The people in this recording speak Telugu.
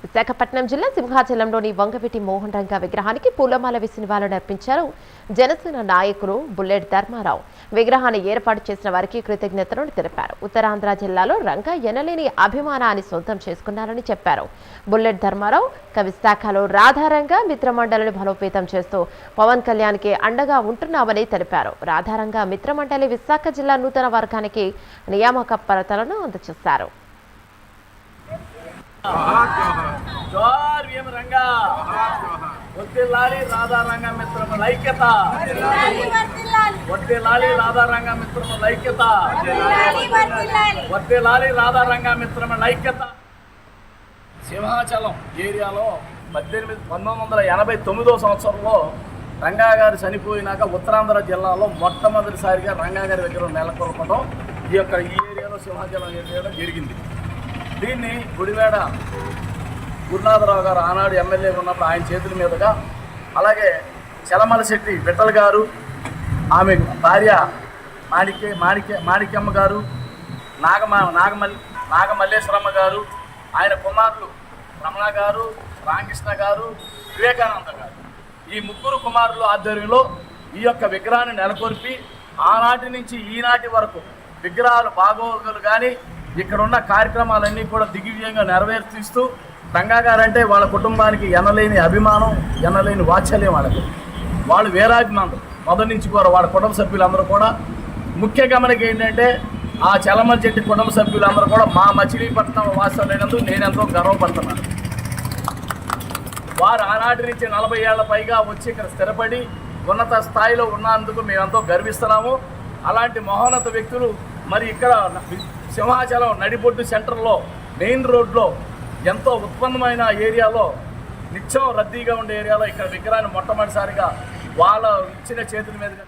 విశాఖపట్నం జిల్లా సింహాచలంలోని వంగవీటి మోహన్ రంగా విగ్రహానికి పూలమాల వేసి నివాళులర్పించారు జనసేన నాయకులు బుల్లెట్ ధర్మారావు. విగ్రహాన్ని ఏర్పాటు చేసిన వారికి కృతజ్ఞతలు తెలిపారు. ఉత్తరాంధ్ర జిల్లాలో రంగా ఎనలేని అభిమానాన్ని సొంతం చేసుకున్నారని చెప్పారు. బుల్లెట్ ధర్మారావు విశాఖలో రాధారంగా మిత్రమండలిని బలోపేతం చేస్తూ పవన్ కళ్యాణ్కి అండగా ఉంటున్నామని తెలిపారు. రాధారంగా మిత్రమండలి విశాఖ జిల్లా నూతన వర్గానికి నియామక పత్రాలను అందజేశారు. జోహార్ భీమ రంగా వర్ధిల్లాలి రాధారంగ మిత్రముల ఐక్యత వర్ధిల్లాలి రాధారంగ మిత్రముల ఐక్యత వర్ధిల్లాలి రాధారంగ మిత్రముల ఐక్యత. సింహాచలం ఏరియాలో 1989వ సంవత్సరంలో రంగా గారు చనిపోయినాక ఉత్తరాంధ్ర జిల్లాలో మొట్టమొదటిసారిగా రంగా గారి దగ్గర నెలకొల్పడం ఈ ఏరియాలో సింహాచలం ఏరియాలో జరిగింది. దీన్ని గుడివేడ గురునాథరావు గారు ఆనాడు ఎమ్మెల్యే ఉన్నప్పుడు ఆయన చేతుల మీదుగా, అలాగే చలమలశెట్టి విఠల్ గారు, ఆమె భార్య మాణిక్యమ్మ గారు, నాగమల్లేశ్వరమ్మ గారు, ఆయన కుమారులు రమణ గారు, రామకృష్ణ గారు, వివేకానంద గారు, ఈ ముగ్గురు కుమారుల ఆధ్వర్యంలో ఈ యొక్క విగ్రహాన్ని నెలకొల్పి ఆనాటి నుంచి ఈనాటి వరకు విగ్రహాలు బాగోగులు కానీ ఇక్కడ ఉన్న కార్యక్రమాలన్నీ కూడా దిగ్విజయంగా నెరవేర్చిస్తూ రంగా గారు అంటే వాళ్ళ కుటుంబానికి ఎనలేని అభిమానం, ఎనలేని వాత్సల్యం వాళ్ళకి. వాళ్ళు వీరాభిమానులు మొదటి నుంచి కూడా వాళ్ళ కుటుంబ సభ్యులందరూ కూడా. ముఖ్య గమనిక ఏంటంటే ఆ చలమలశెట్టి కుటుంబ సభ్యులందరూ కూడా మా మచిలీపట్నం వాస్తవులైనందుకు నేనెంతో గర్వపడుతున్నాను. వారు ఆనాటి నుంచి 40 ఏళ్ల పైగా వచ్చి ఇక్కడ స్థిరపడి ఉన్నత స్థాయిలో ఉన్నందుకు మేమెంతో గర్విస్తున్నాము. అలాంటి మహోన్నత వ్యక్తులు మరి ఇక్కడ సింహాచలం నడిబొడ్డు సెంటర్లో మెయిన్ రోడ్లో ఎంతో ఉత్పన్నమైన ఏరియాలో నిత్యం రద్దీగా ఉండే ఏరియాలో ఇక్కడ విగ్రహాన్ని మొట్టమొదటిసారిగా వాళ్ళ ఇచ్చిన చేతుల మీదుగా